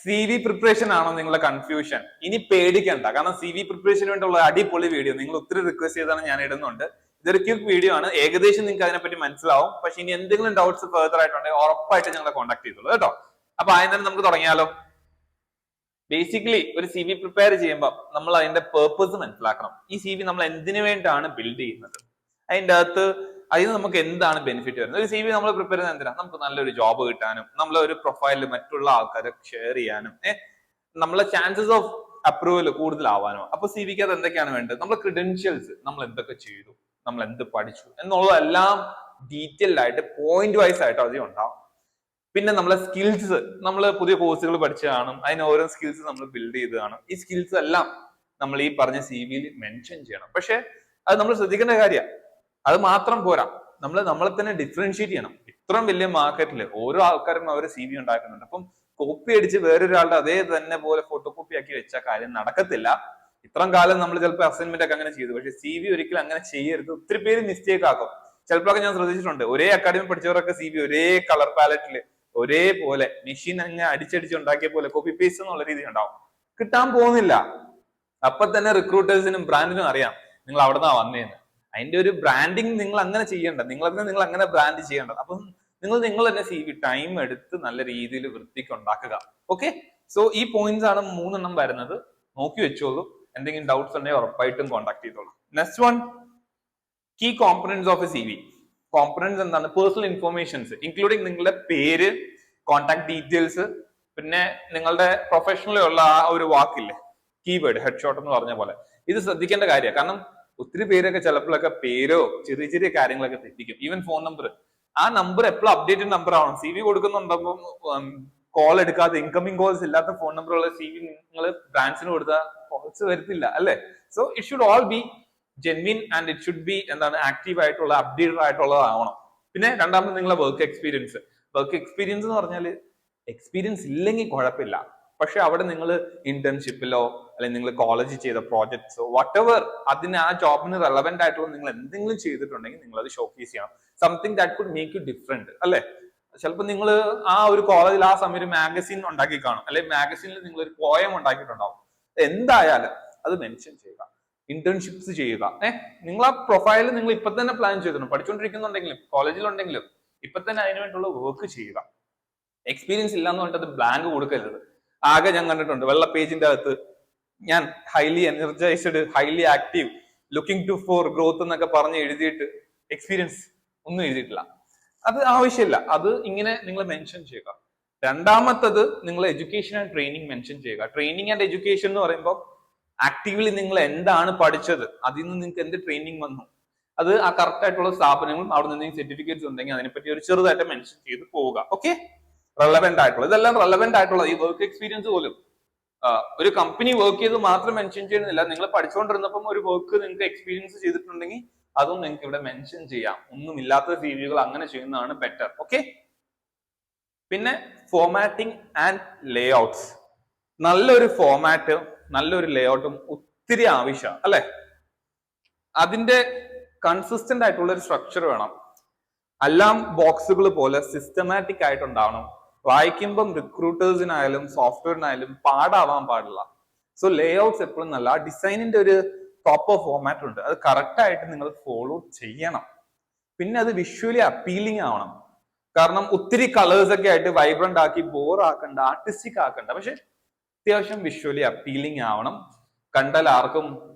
C V preparation ആണോ നിങ്ങളുടെ confusion? ഇനി പേടിക്കണ്ട, കാരണം സി വി പ്രിപ്പറേഷന് വേണ്ടിയുള്ള അടിപൊളി വീഡിയോ നിങ്ങൾ ഒത്തിരി റിക്വസ്റ്റ് ചെയ്താണ് ഞാൻ ഇടുന്നുണ്ട്. ഇതൊരു ക്വിക്ക് വീഡിയോ ആണ്, ഏകദേശം നിങ്ങൾക്ക് അതിനെപ്പറ്റി മനസ്സിലാവും. പക്ഷെ ഇനി എന്തെങ്കിലും ഡൗട്ട്സ് ഫെർദർ ആയിട്ടുണ്ടെങ്കിൽ ഉറപ്പായിട്ട് ഞങ്ങളെ കോൺടാക്ട് ചെയ്തോളൂ കേട്ടോ. അപ്പൊ ആദ്യം തന്നെ നമുക്ക് തുടങ്ങിയാലോ. ബേസിക്കലി ഒരു സി വി പ്രിപ്പയർ ചെയ്യുമ്പോൾ നമ്മൾ അതിന്റെ പേർപ്പസ് മനസ്സിലാക്കണം. ഈ സി വി നമ്മൾ എന്തിനു വേണ്ടിയാണ് ബിൽഡ് ചെയ്യുന്നത്, അതിന്റെ അകത്ത് അതിന് നമുക്ക് എന്താണ് ബെനിഫിറ്റ് വരുന്നത്. ഒരു സി വി നമ്മൾ പ്രിപ്പയർ ചെയ്യുന്നത് എന്തിനാണ്? നമുക്ക് നല്ലൊരു ജോബ് കിട്ടാനും, നമ്മളെ ഒരു പ്രൊഫൈലിൽ മറ്റുള്ള ആൾക്കാരെ ഷെയർ ചെയ്യാനും, നമ്മളെ ചാൻസസ് ഓഫ് അപ്രൂവൽ കൂടുതലാവാനോ. അപ്പൊ സി വിക്ക് അത് എന്തൊക്കെയാണ് വേണ്ടത്? നമ്മളെ ക്രെഡൻഷ്യൽസ്, നമ്മൾ എന്തൊക്കെ ചെയ്തു, നമ്മൾ എന്ത് പഠിച്ചു എന്നുള്ളതെല്ലാം ഡീറ്റെയിൽഡ് ആയിട്ട് പോയിന്റ് വൈസ് ആയിട്ട് അതിൽ ഉണ്ടാവും. പിന്നെ നമ്മളെ സ്കിൽസ്, നമ്മൾ പുതിയ കോഴ്സുകൾ പഠിച്ചു കാണും, അതിന് ഓരോ സ്കിൽസ് നമ്മൾ ബിൽഡ് ചെയ്ത് കാണും. ഈ സ്കിൽസ് എല്ലാം നമ്മൾ ഈ പറഞ്ഞ സി വിയിൽ മെൻഷൻ ചെയ്യണം. പക്ഷെ അത് നമ്മൾ ശ്രദ്ധിക്കേണ്ട കാര്യമാണ്, അത് മാത്രം പോരാ, നമ്മളെ തന്നെ ഡിഫറൻഷിയേറ്റ് ചെയ്യണം. ഇത്രയും വലിയ മാർക്കറ്റിൽ ഓരോ ആൾക്കാരും അവർ സി വി ഉണ്ടാക്കുന്നുണ്ട്. അപ്പം കോപ്പി അടിച്ച് വേറൊരാളുടെ അതേ തന്നെ പോലെ ഫോട്ടോ കോപ്പി ആക്കി വെച്ച കാര്യം നടക്കത്തില്ല. ഇത്രയും കാലം നമ്മൾ ചിലപ്പോൾ അസൈൻമെന്റ് ഒക്കെ അങ്ങനെ ചെയ്തു, പക്ഷെ സി വി ഒരിക്കലും അങ്ങനെ ചെയ്യരുത്. ഒത്തിരി പേര് മിസ്റ്റേക്ക് ആക്കും. ചിലപ്പോഴൊക്കെ ഞാൻ ശ്രദ്ധിച്ചിട്ടുണ്ട്, ഒരേ അക്കാഡമി പഠിച്ചവരൊക്കെ സി വി ഒരേ കളർ പാലറ്റില് ഒരേപോലെ മെഷീൻ അങ്ങനെ അടിച്ചടിച്ച് ഉണ്ടാക്കിയ പോലെ കോപ്പി പേസ്റ്റ് എന്നുള്ള രീതി ഉണ്ടാവും, കിട്ടാൻ പോകുന്നില്ല. അപ്പൊ തന്നെ റിക്രൂട്ടേഴ്സിനും ബ്രാൻഡിനും അറിയാം നിങ്ങൾ അവിടെ നിന്നാ വന്നേന്ന്. അതിന്റെ ഒരു ബ്രാൻഡിങ് നിങ്ങൾ അങ്ങനെ ചെയ്യേണ്ട, നിങ്ങൾ അങ്ങനെ ബ്രാൻഡ് ചെയ്യേണ്ടത്. അപ്പം നിങ്ങൾ തന്നെ സി വി ടൈം എടുത്ത് നല്ല രീതിയിൽ വൃത്തിക്ക് ഉണ്ടാക്കുക. ഓക്കെ, സോ ഈ പോയിന്റ്സ് ആണ് 3 വരുന്നത്, നോക്കി വെച്ചോളൂ. എന്തെങ്കിലും ഡൗട്ട്സ് ഉണ്ടെങ്കിൽ ഉറപ്പായിട്ടും കോൺടാക്ട് ചെയ്തോളൂ. Next one, key components of a C V. Components എന്താണ്? പേഴ്സണൽ ഇൻഫോർമേഷൻസ് ഇൻക്ലൂഡിങ് നിങ്ങളുടെ പേര്, കോൺടാക്ട് ഡീറ്റെയിൽസ്, പിന്നെ നിങ്ങളുടെ പ്രൊഫഷണലുള്ള ആ ഒരു വാക്കില്ലേ, കീവേഡ്, ഹെഡ്ഷോട്ട് എന്ന് പറഞ്ഞ പോലെ. ഇത് ശ്രദ്ധിക്കേണ്ട കാര്യമാണ്. കാരണം ഒത്തിരി പേരൊക്കെ ചിലപ്പോഴൊക്കെ പേരോ ചെറിയ ചെറിയ കാര്യങ്ങളൊക്കെ തെറ്റിക്കും. ഈവൻ ഫോൺ നമ്പർ, ആ നമ്പർ എപ്പോഴും അപ്ഡേറ്റഡ് നമ്പർ ആവണം. സി വി കൊടുക്കുന്നുണ്ടാകുമ്പോൾ കോൾ എടുക്കാതെ, ഇൻകമിംഗ് കോൾസ് ഇല്ലാത്ത ഫോൺ നമ്പർ ഉള്ള സി വി നിങ്ങൾ ബ്രാൻഡ്സിന് കൊടുത്താൽ കോൾസ് വരത്തില്ല അല്ലേ. So it should all be genuine and it should be എന്താണ് ആക്റ്റീവ് ആയിട്ടുള്ള, അപ്ഡേറ്റഡ് ആയിട്ടുള്ളതാവണം. പിന്നെ രണ്ടാമത് നിങ്ങളെ വർക്ക് എക്സ്പീരിയൻസ്. വർക്ക് എക്സ്പീരിയൻസ് എന്ന് പറഞ്ഞാൽ എക്സ്പീരിയൻസ് ഇല്ലെങ്കിൽ കുഴപ്പമില്ല, പക്ഷെ അവിടെ നിങ്ങൾ ഇന്റേൺഷിപ്പിലോ അല്ലെങ്കിൽ നിങ്ങൾ കോളേജിൽ ചെയ്ത പ്രോജക്ട്സോ വട്ടെവർ അതിന് ആ ജോബിന് റെലവെന്റ് ആയിട്ടുള്ള നിങ്ങൾ എന്തെങ്കിലും ചെയ്തിട്ടുണ്ടെങ്കിൽ നിങ്ങൾ അത് ഷോക്കേസ് ചെയ്യണം. Something that could make you different അല്ലെ. ചിലപ്പോൾ നിങ്ങൾ ആ ഒരു കോളേജിൽ ആ സമയം ഒരു മാഗസിൻ ഉണ്ടാക്കി കാണും, അല്ലെങ്കിൽ മാഗസിനിൽ നിങ്ങൾ ഒരു പോയം ഉണ്ടാക്കിയിട്ടുണ്ടാവും. എന്തായാലും അത് മെൻഷൻ ചെയ്യുക. ഇന്റേൺഷിപ്സ് ചെയ്യുക. നിങ്ങൾ ആ പ്രൊഫൈൽ നിങ്ങൾ ഇപ്പൊ തന്നെ പ്ലാൻ ചെയ്തിട്ടുണ്ട്, പഠിച്ചുകൊണ്ടിരിക്കുന്നുണ്ടെങ്കിലും കോളേജിലുണ്ടെങ്കിലും ഇപ്പൊ തന്നെ അതിനു വേണ്ടിയുള്ള വർക്ക് ചെയ്യുക. എക്സ്പീരിയൻസ് ഇല്ലാന്ന് പറഞ്ഞിട്ട് അത് ബ്ലാങ്ക് കൊടുക്കരുത്. ആകെ ഞാൻ കണ്ടിട്ടുണ്ട് വെള്ള പേജിന്റെ അകത്ത് ഞാൻ highly energised, highly active, looking to for growth എന്നൊക്കെ പറഞ്ഞ് എഴുതിയിട്ട് എക്സ്പീരിയൻസ് ഒന്നും എഴുതിയിട്ടില്ല. അത് ആവശ്യമില്ല. അത് ഇങ്ങനെ നിങ്ങൾ മെൻഷൻ ചെയ്യുക. രണ്ടാമത്തത്, നിങ്ങൾ എഡ്യൂക്കേഷൻ ആൻഡ് ട്രെയിനിങ് മെൻഷൻ ചെയ്യുക. ട്രെയിനിങ് ആൻഡ് എഡ്യൂക്കേഷൻ എന്ന് പറയുമ്പോൾ ആക്റ്റീവ്ലി നിങ്ങൾ എന്താണ് പഠിച്ചത്, അതിൽ നിന്ന് നിങ്ങൾക്ക് എന്ത് ട്രെയിനിങ് വന്നു, അത് ആ കറക്റ്റ് ആയിട്ടുള്ള സ്ഥാപനങ്ങളും അവിടെ നിന്ന് സർട്ടിഫിക്കറ്റ്സ് ഉണ്ടെങ്കിൽ അതിനെപ്പറ്റി ഒരു ചെറുതായിട്ട് മെൻഷൻ ചെയ്ത് പോവുക. ഓക്കെ, റെലവെന്റ് ആയിട്ടുള്ള ഇതെല്ലാം റെലവെന്റ് ആയിട്ടുള്ള ഈ വർക്ക് എക്സ്പീരിയൻസ് പോലും ഒരു കമ്പനി വർക്ക് ചെയ്ത് മാത്രം മെൻഷൻ ചെയ്യുന്നില്ല. നിങ്ങൾ പഠിച്ചുകൊണ്ടിരുന്നപ്പം ഒരു വർക്ക് നിങ്ങൾക്ക് എക്സ്പീരിയൻസ് ചെയ്തിട്ടുണ്ടെങ്കിൽ അതും നിങ്ങൾക്ക് ഇവിടെ മെൻഷൻ ചെയ്യാം. ഒന്നുമില്ലാത്ത രീതികൾ അങ്ങനെ ചെയ്യുന്നതാണ് ബെറ്റർ. ഓക്കെ, പിന്നെ ഫോർമാറ്റിംഗ് ആൻഡ് ലേ ഔട്ട്സ്. നല്ലൊരു ഫോർമാറ്റ്, നല്ലൊരു ലേ ഔട്ടും ഒത്തിരി ആവശ്യമാണ് അല്ലെ. അതിന്റെ കൺസിസ്റ്റന്റ് ആയിട്ടുള്ള ഒരു സ്ട്രക്ചർ വേണം. എല്ലാം ബോക്സുകൾ പോലെ സിസ്റ്റമാറ്റിക് ആയിട്ടുണ്ടാവണം. വായിക്കുമ്പം റിക്രൂട്ടേഴ്സിനായാലും സോഫ്റ്റ്വെയറിനായാലും പാടാവാൻ പാടില്ല. സോ ലേ ഔട്ട്സ് എപ്പോഴും നല്ല ഡിസൈനിന്റെ ഒരു പ്രോപ്പർ ഫോർമാറ്റ് ഉണ്ട്, അത് കറക്റ്റ് ആയിട്ട് നിങ്ങൾ ഫോളോ ചെയ്യണം. പിന്നെ അത് വിഷ്വലി അപ്പീലിംഗ് ആവണം. കാരണം ഒത്തിരി കളേഴ്സ് ഒക്കെ ആയിട്ട് വൈബ്രന്റ് ആക്കി ബോർ ആക്കണ്ട, ആർട്ടിസ്റ്റിക് ആക്കണ്ട, പക്ഷെ അത്യാവശ്യം വിഷ്വലി അപ്പീലിംഗ് ആവണം. കണ്ടാൽ ആർക്കും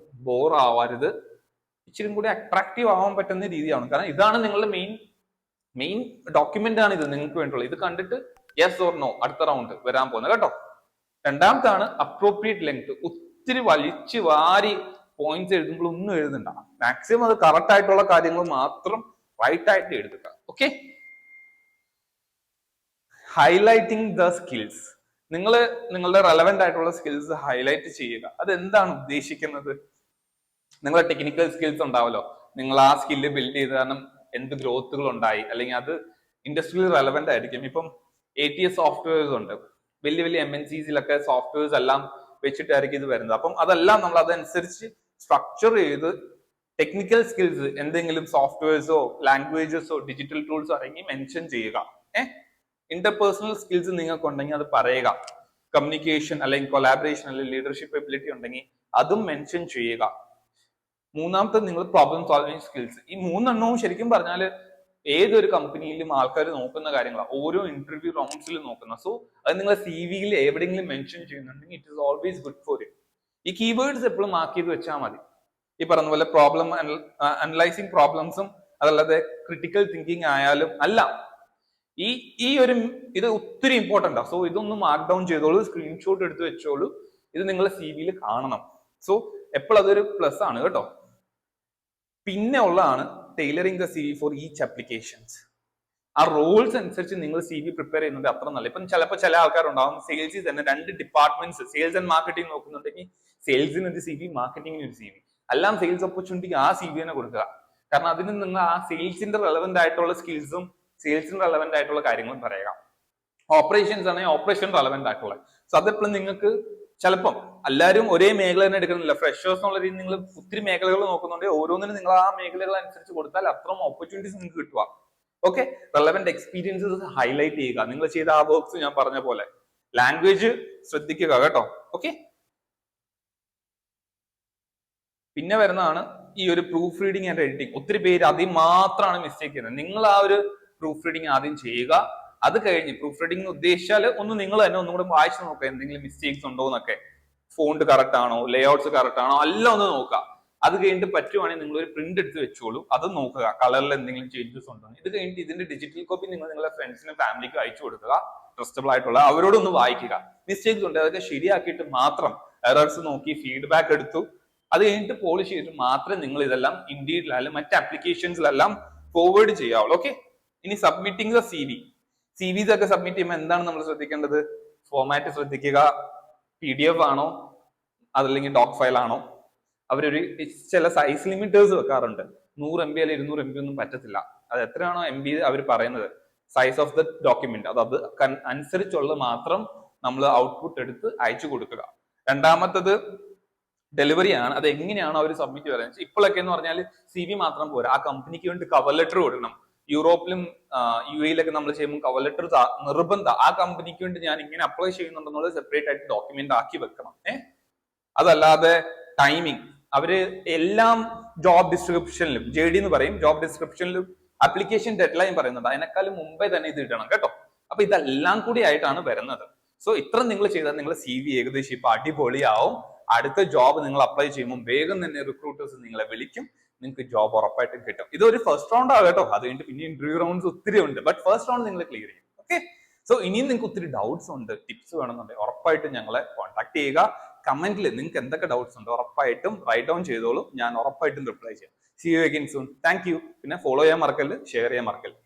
ബോർ ആവരുത്, ഇച്ചിരി കൂടി അട്രാക്റ്റീവ് ആവാൻ പറ്റുന്ന രീതിയാണ്. കാരണം ഇതാണ് നിങ്ങളുടെ മെയിൻ ഡോക്യുമെന്റ് ആണ് ഇത് നിങ്ങൾക്ക് വേണ്ടിയുള്ളത്. ഇത് കണ്ടിട്ട് യെസ് ഓർ നോ അടുത്ത റൗണ്ട് വരാൻ പോകുന്നത് കേട്ടോ. രണ്ടാമത്താണ് അപ്രോപ്രിയേറ്റ് ലെങ്ത്. ഒത്തിരി വലിച്ചു വാരി പോയിന്റ്സ് എഴുതുമ്പോൾ ഒന്നും എഴുതണ്ട. മാക്സിമം അത് കറക്റ്റ് ആയിട്ടുള്ള കാര്യങ്ങൾ മാത്രം റൈറ്റ് ആയിട്ട് എഴുതുക. Okay, highlighting the skills. നിങ്ങൾ നിങ്ങളുടെ റെലവെന്റ് ആയിട്ടുള്ള സ്കിൽസ് ഹൈലൈറ്റ് ചെയ്യുക. അത് എന്താണ് ഉദ്ദേശിക്കുന്നത്? നിങ്ങളുടെ ടെക്നിക്കൽ സ്കിൽസ് ഉണ്ടാവല്ലോ, നിങ്ങൾ ആ സ്കില്ല് ബിൽഡ് ചെയ്ത് കാരണം എന്ത് ഗ്രോത്തുകൾ ഉണ്ടായി, അല്ലെങ്കിൽ അത് ഇൻഡസ്ട്രിയിൽ റെലവെന്റ് ആയിരിക്കും. ഇപ്പം ATS സോഫ്റ്റ്വെയർസ് ഉണ്ട്, വലിയ വലിയ MNCസിലൊക്കെ സോഫ്റ്റ്വെയർസ് എല്ലാം വെച്ചിട്ടായിരിക്കും ഇത് വരുന്നത്. അപ്പം അതെല്ലാം നമ്മൾ അതനുസരിച്ച് സ്ട്രക്ചർ ചെയ്ത് ടെക്നിക്കൽ സ്കിൽസ് എന്തെങ്കിലും സോഫ്റ്റ്വെയർസോ ലാംഗ്വേജസോ ഡിജിറ്റൽ ടൂൾസോ ആണെങ്കിൽ മെൻഷൻ ചെയ്യുക. ഇന്റർപേഴ്സണൽ സ്കിൽസ് നിങ്ങൾക്ക് ഉണ്ടെങ്കിൽ അത് പറയുക. കമ്മ്യൂണിക്കേഷൻ അല്ലെങ്കിൽ കൊളാബറേഷൻ അല്ലെങ്കിൽ ലീഡർഷിപ്പ് എബിലിറ്റി ഉണ്ടെങ്കിൽ അതും മെൻഷൻ ചെയ്യുക. മൂന്നാമത്തെ നിങ്ങൾ പ്രോബ്ലം സോൾവിങ് സ്കിൽസ്. ഈ മൂന്നെണ്ണവും ശരിക്കും പറഞ്ഞാൽ ഏതൊരു കമ്പനിയിലും ആൾക്കാർ നോക്കുന്ന കാര്യങ്ങളാണ്, ഓരോ ഇന്റർവ്യൂ റൗണ്ട്സിലും നോക്കുന്ന. സോ അത് നിങ്ങളെ CV-യിൽ എവിടെയെങ്കിലും മെൻഷൻ ചെയ്യുന്നുണ്ടെങ്കിൽ it is always good for you. ഈ കീവേഡ്സ് എപ്പോഴും മാർക്ക് ചെയ്ത് വെച്ചാൽ മതി. ഈ പറഞ്ഞ പോലെ പ്രോബ്ലം അനലൈസിങ് പ്രോബ്ലംസും അതല്ലാതെ ക്രിട്ടിക്കൽ തിങ്കിങ് ആയാലും അല്ല, ഈ ഒരു ഇത് ഒത്തിരി ഇമ്പോർട്ടൻ്റ് ആണ്. സോ ഇതൊന്ന് മാർക്ക് ഡൗൺ ചെയ്തോളൂ, സ്ക്രീൻഷോട്ട് എടുത്ത് വെച്ചോളൂ. ഇത് നിങ്ങളെ CV-യിൽ കാണണം. സോ എപ്പോഴും അതൊരു പ്ലസ് ആണ് കേട്ടോ. പിന്നെ ഉള്ളതാണ് tailoring the CV for each applications. ആ റോൾസ് അനുസരിച്ച് നിങ്ങൾ CV പ്രിപ്പയർ ചെയ്യുന്നത് അത്ര നല്ല. ഇപ്പം ചിലപ്പോൾ ചില ആൾക്കാരുണ്ടാവും സെയിൽസിൽ തന്നെ 2 ഡിപ്പാർട്ട്മെന്റ്സ്, സെയിൽസ് ആൻഡ് മാർക്കറ്റിംഗ് നോക്കുന്നുണ്ടെങ്കിൽ സെയിൽസിന് ഒരു CV, മാർക്കറ്റിംഗിന് ഒരു CV. എല്ലാം സെയിൽസ് ഓപ്പർച്യൂണിറ്റിക്ക് ആ CV തന്നെ കൊടുക്കുക. കാരണം അതിന് നിങ്ങൾ ആ സെയിൽസിന്റെ റെലവെന്റ് ആയിട്ടുള്ള സ്കിൽസും സെയിൽസിന് റെലവെന്റ് ആയിട്ടുള്ള കാര്യങ്ങളും പറയുക. ഓപ്പറേഷൻസ് ആണെങ്കിൽ ഓപ്പറേഷൻ റെലവെന്റ് ആയിട്ടുള്ള. സോ അതെപ്പോഴും നിങ്ങൾക്ക് ചിലപ്പം എല്ലാവരും ഒരേ മേഖല തന്നെ എടുക്കുന്നില്ല. ഫ്രഷേഴ്സ് എന്നുള്ള രീതിയിൽ നിങ്ങൾ ഒത്തിരി മേഖലകൾ നോക്കുന്നുണ്ട്. ഓരോന്നിനും നിങ്ങൾ ആ മേഖലകൾ അനുസരിച്ച് കൊടുത്താൽ അത്രയും ഓപ്പർച്യൂണിറ്റീസ് നിങ്ങൾക്ക് കിട്ടുക. ഓക്കെ, റെലവെന്റ് എക്സ്പീരിയൻസസ് ഹൈലൈറ്റ് ചെയ്യുക. നിങ്ങൾ ചെയ്ത ആ വർക്ക്സ് ഞാൻ പറഞ്ഞ പോലെ. ലാംഗ്വേജ് ശ്രദ്ധിക്കുക കേട്ടോ. ഓക്കെ, പിന്നെ വരുന്നതാണ് ഈ ഒരു പ്രൂഫ് റീഡിങ് ആൻഡ് എഡിറ്റിംഗ്. ഒത്തിരി പേര് അതിൽ മാത്രമാണ് മിസ്റ്റേക്ക് ചെയ്യുന്നത്. നിങ്ങൾ ആ ഒരു പ്രൂഫ് റീഡിങ് ആദ്യം ചെയ്യുക. അത് കഴിഞ്ഞ് പ്രൂഫ് റീഡിംഗ് ഉദ്ദേശിച്ചാൽ ഒന്ന് നിങ്ങൾ തന്നെ ഒന്നും കൂടെ വായിച്ചു നോക്കുക, എന്തെങ്കിലും മിസ്റ്റേക്സ് ഉണ്ടോ എന്നൊക്കെ. ഫോണ്ട് കറക്റ്റ് ആണോ, ലേഔട്ട്സ് കറക്റ്റ് ആണോ, എല്ലാം ഒന്ന് നോക്കുക. അത് കഴിഞ്ഞിട്ട് പറ്റുവാണെങ്കിൽ നിങ്ങൾ ഒരു പ്രിന്റ് എടുത്ത് വെച്ചോളൂ, അത് നോക്കുക കളറിൽ എന്തെങ്കിലും ചേഞ്ചസ് ഉണ്ടോ. ഇത് കഴിഞ്ഞിട്ട് ഇതിന്റെ ഡിജിറ്റൽ കോപ്പി നിങ്ങൾ നിങ്ങളുടെ ഫ്രണ്ട്സിനും ഫാമിലിക്കും അയച്ചു കൊടുക്കുക, ട്രസ്റ്റബിൾ ആയിട്ടുള്ള അവരോടൊന്ന് വായിക്കുക. മിസ്റ്റേക്സ് ഉണ്ട് അതൊക്കെ ശരിയാക്കിയിട്ട് മാത്രം, എറേഴ്സ് നോക്കി ഫീഡ്ബാക്ക് എടുത്തു, അത് കഴിഞ്ഞിട്ട് പോളിഷ് ചെയ്തിട്ട് മാത്രമേ നിങ്ങൾ ഇതെല്ലാം ഇൻഡീഡിലായാലും മറ്റ് ആപ്ലിക്കേഷൻസിലെല്ലാം ഫോർവേഡ് ചെയ്യാവുള്ളൂ. ഓക്കെ, ഇനി സബ്മിറ്റിംഗ് ദ CVs ഒക്കെ സബ്മിറ്റ് ചെയ്യുമ്പോൾ എന്താണ് നമ്മൾ ശ്രദ്ധിക്കേണ്ടത്? ഫോർമാറ്റ് ശ്രദ്ധിക്കുക. PDF ആണോ അതല്ലെങ്കിൽ ഡോക് ഫയൽ ആണോ? അവരൊരു ചില സൈസ് ലിമിറ്റേഴ്സ് വെക്കാറുണ്ട്. 100 MB അല്ലെങ്കിൽ 200 MB ഒന്നും പറ്റത്തില്ല. അത് എത്രയാണോ MB അവർ പറയുന്നത്, സൈസ് ഓഫ് ദ ഡോക്യുമെന്റ്, അത് അനുസരിച്ചുള്ള മാത്രം നമ്മൾ ഔട്ട്പുട്ട് എടുത്ത് അയച്ചു കൊടുക്കുക. രണ്ടാമത്തത് ഡെലിവറി ആണ്. അത് എങ്ങനെയാണോ അവർ സബ്മിറ്റ് പറയുന്നത്. ഇപ്പോഴൊക്കെ എന്ന് പറഞ്ഞാൽ CV മാത്രം പോരാ, ആ കമ്പനിക്ക് വേണ്ടി കവർ ലെറ്റർ കൊടുക്കണം. യൂറോപ്പിലും UAE-ലൊക്കെ നമ്മൾ ചെയ്യുമ്പോൾ കവർ ലെറ്റർ നിർബന്ധം. ആ കമ്പനിക്ക് വേണ്ടി ഞാൻ ഇങ്ങനെ അപ്ലൈ ചെയ്യുന്നുണ്ടെന്നുള്ളത് സെപ്പറേറ്റ് ആയിട്ട് ഡോക്യുമെന്റ് ആക്കി വെക്കണം. അതല്ലാതെ ടൈമിങ്, അവര് എല്ലാം ജോബ് ഡിസ്ക്രിപ്ഷനിലും, JD എന്ന് പറയും, ജോബ് ഡിസ്ക്രിപ്ഷനിലും ആപ്ലിക്കേഷൻ ഡെഡ് ലൈൻ പറയുന്നുണ്ട്. അതിനേക്കാളും മുമ്പേ തന്നെ ഇത് ഇടണം കേട്ടോ. അപ്പൊ ഇതെല്ലാം കൂടി ആയിട്ടാണ് വരുന്നത്. സോ ഇത്ര നിങ്ങൾ ചെയ്താൽ നിങ്ങളുടെ CV ഏകദേശം ഇപ്പൊ അടിപൊളിയാവും. അടുത്ത ജോബ് നിങ്ങൾ അപ്ലൈ ചെയ്യുമ്പോൾ വേഗം തന്നെ റിക്രൂട്ടേഴ്സ് നിങ്ങളെ വിളിക്കും, നിങ്ങൾക്ക് ജോബ് ഉറപ്പായിട്ടും കിട്ടും. ഇതൊരു ഫസ്റ്റ് റൗണ്ട് ആണ് കേട്ടോ. അത് കഴിഞ്ഞിട്ട് പിന്നെ ഇന്റർവ്യൂ റൗണ്ട്സ് ഒത്തിരി ഉണ്ട്. ബട്ട് ഫസ്റ്റ് റൗണ്ട് നിങ്ങൾ ക്ലിയർ ചെയ്യും. ഓക്കെ, സോ ഇനിയും നിങ്ങൾക്ക് ഒത്തിരി ഡൗട്ട്സ് ഉണ്ട്, ടിപ്സ് വേണമെന്നുണ്ടെങ്കിൽ ഉറപ്പായിട്ടും ഞങ്ങളെ കോൺടാക്ട് ചെയ്യുക. കമന്റിൽ നിങ്ങൾക്ക് എന്തൊക്കെ ഡൗട്ട്സ് ഉണ്ട് ഉറപ്പായിട്ടും റൈറ്റ് ഡൗൺ ചെയ്തോളൂ, ഞാൻ ഉറപ്പായിട്ടും റിപ്ലൈ ചെയ്യാം. See you again soon. Thank you. പിന്നെ ഫോളോ ചെയ്യാൻ മറക്കല്ല്, ഷെയർ ചെയ്യാൻ മറക്കല്ല്.